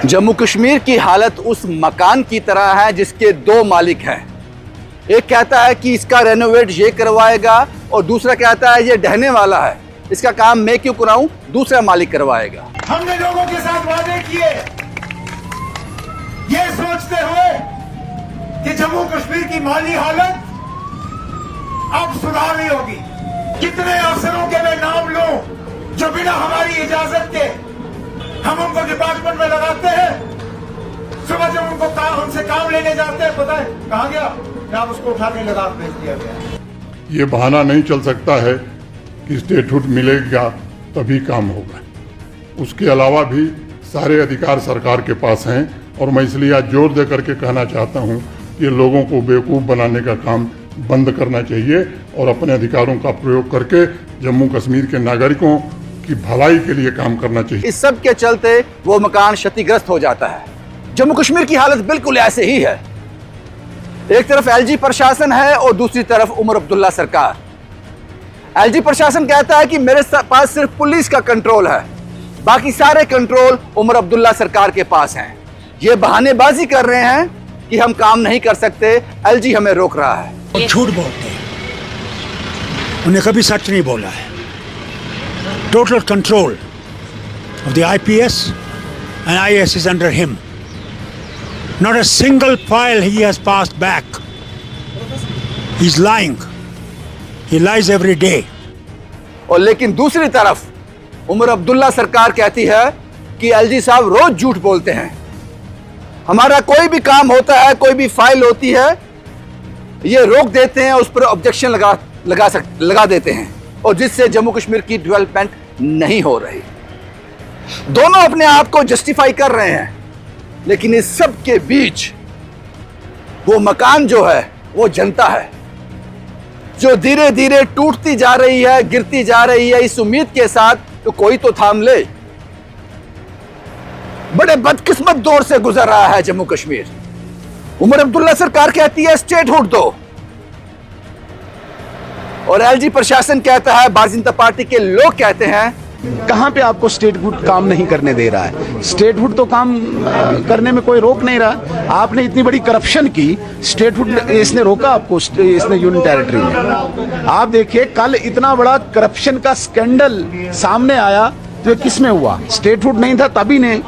जम्मू कश्मीर की हालत उस मकान की तरह है जिसके दो मालिक हैं। एक कहता है कि इसका रेनोवेट ये करवाएगा और दूसरा कहता है ये ढहने वाला है, इसका काम मैं क्यों कराऊं, दूसरा मालिक करवाएगा। हमने लोगों के साथ वादे किए ये सोचते हुए कि जम्मू कश्मीर की माली हालत अब सुधार नहीं होगी। कितने अफसरों के मैं नाम लूं जो बिना हमारी इजाजत के हम उनको डिपार्टमेंट में लगाते हैं। सुबह जब उनको हमसे काम लेने जाते हैं, पता है कहाँ गया, आप उसको उठा के लद्दाख भेज दिया गया। ये बहाना नहीं चल सकता है कि स्टेटहुड मिलेगा तभी काम होगा। उसके अलावा भी सारे अधिकार सरकार के पास हैं और मैं इसलिए आज जोर दे करके कहना चाहता हूँ कि लोगों को बेवकूफ़ बनाने का काम बंद करना चाहिए और अपने अधिकारों का प्रयोग करके जम्मू कश्मीर के नागरिकों की भलाई के लिए काम करना चाहिए। इस सब के चलते वो मकान क्षतिग्रस्त हो जाता है। जम्मू कश्मीर की हालत बिल्कुल ऐसे ही है। एक तरफ एलजी प्रशासन है और दूसरी तरफ उमर अब्दुल्ला सरकार। एलजी प्रशासन कहता है कि मेरे पास सिर्फ पुलिस का कंट्रोल है, बाकी सारे कंट्रोल उमर अब्दुल्ला सरकार के पास हैं। ये बहानेबाजी कर रहे हैं कि हम काम नहीं कर सकते, एलजी हमें रोक रहा है। वो झूठ बोलते हैं, उन्हें कभी सच नहीं बोला है। Total control of the IPS and IAS is under him. Not a single file he has passed back. He's lying. He lies every day. और लेकिन दूसरी तरफ उमर अब्दुल्ला सरकार कहती है कि एलजी साहब रोज झूठ बोलते हैं। हमारा कोई भी काम होता है, कोई भी फाइल होती है, ये रोक देते हैं, उस पर ऑब्जेक्शन लगा देते हैं और जिससे जम्मू कश्मीर की डेवलपमेंट नहीं हो रही। दोनों अपने आप को जस्टिफाई कर रहे हैं, लेकिन इस सब के बीच वो मकान जो है वो जनता है जो धीरे धीरे टूटती जा रही है, गिरती जा रही है, इस उम्मीद के साथ तो कोई तो थाम ले। बड़े बदकिस्मत दौर से गुजर रहा है जम्मू कश्मीर। उमर अब्दुल्ला सरकार कहती है स्टेटहुड दो और एलजी प्रशासन कहता है, भारतीय जनता पार्टी के लोग कहते हैं कहां पे आपको स्टेटहुड काम नहीं करने दे रहा है। स्टेटहुड तो काम करने में कोई रोक नहीं रहा। आपने इतनी बड़ी करप्शन की, स्टेटहुड इसने रोका आपको, इसने यूनियन टेरिटरी में। आप देखिए कल इतना बड़ा करप्शन का स्कैंडल सामने आया तो किस में हुआ, स्टेटहुड नहीं था तभी नहीं।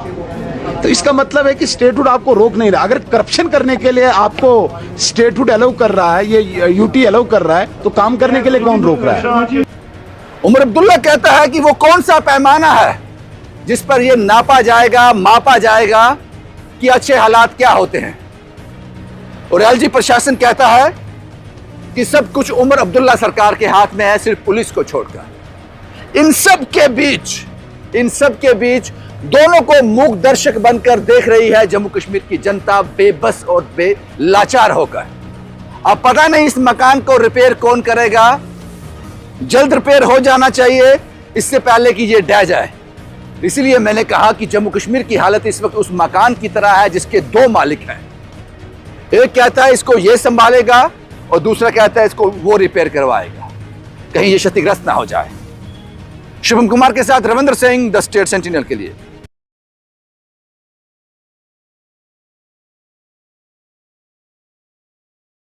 तो इसका मतलब है कि स्टेटहुड आपको रोक नहीं रहा। अगर करप्शन करने के लिए आपको स्टेटहुड अलाउ कर रहा है, ये यूटी अलाउ कर रहा है, तो काम करने के लिए कौन रोक रहा है। उमर अब्दुल्ला कहता है कि वो कौन सा पैमाना है जिस पर यह नापा जाएगा, मापा जाएगा कि अच्छे हालात क्या होते हैं। और एलजी प्रशासन कहता है कि सब कुछ उमर अब्दुल्ला सरकार के हाथ में है, सिर्फ पुलिस को छोड़कर। इन सब के बीच दोनों को मूक दर्शक बनकर देख रही है जम्मू कश्मीर की जनता, बेबस और लाचार होकर। अब पता नहीं इस मकान को रिपेयर कौन करेगा। जल्द रिपेयर हो जाना चाहिए इससे पहले कि ये ढह जाए। इसलिए मैंने कहा कि जम्मू कश्मीर की हालत इस वक्त उस मकान की तरह है जिसके दो मालिक हैं। एक कहता है इसको ये संभालेगा और दूसरा कहता है इसको वो रिपेयर करवाएगा, कहीं ये क्षतिग्रस्त ना हो जाए। शुभम कुमार के साथ Ravindra Singh, the state sentinel के लिए।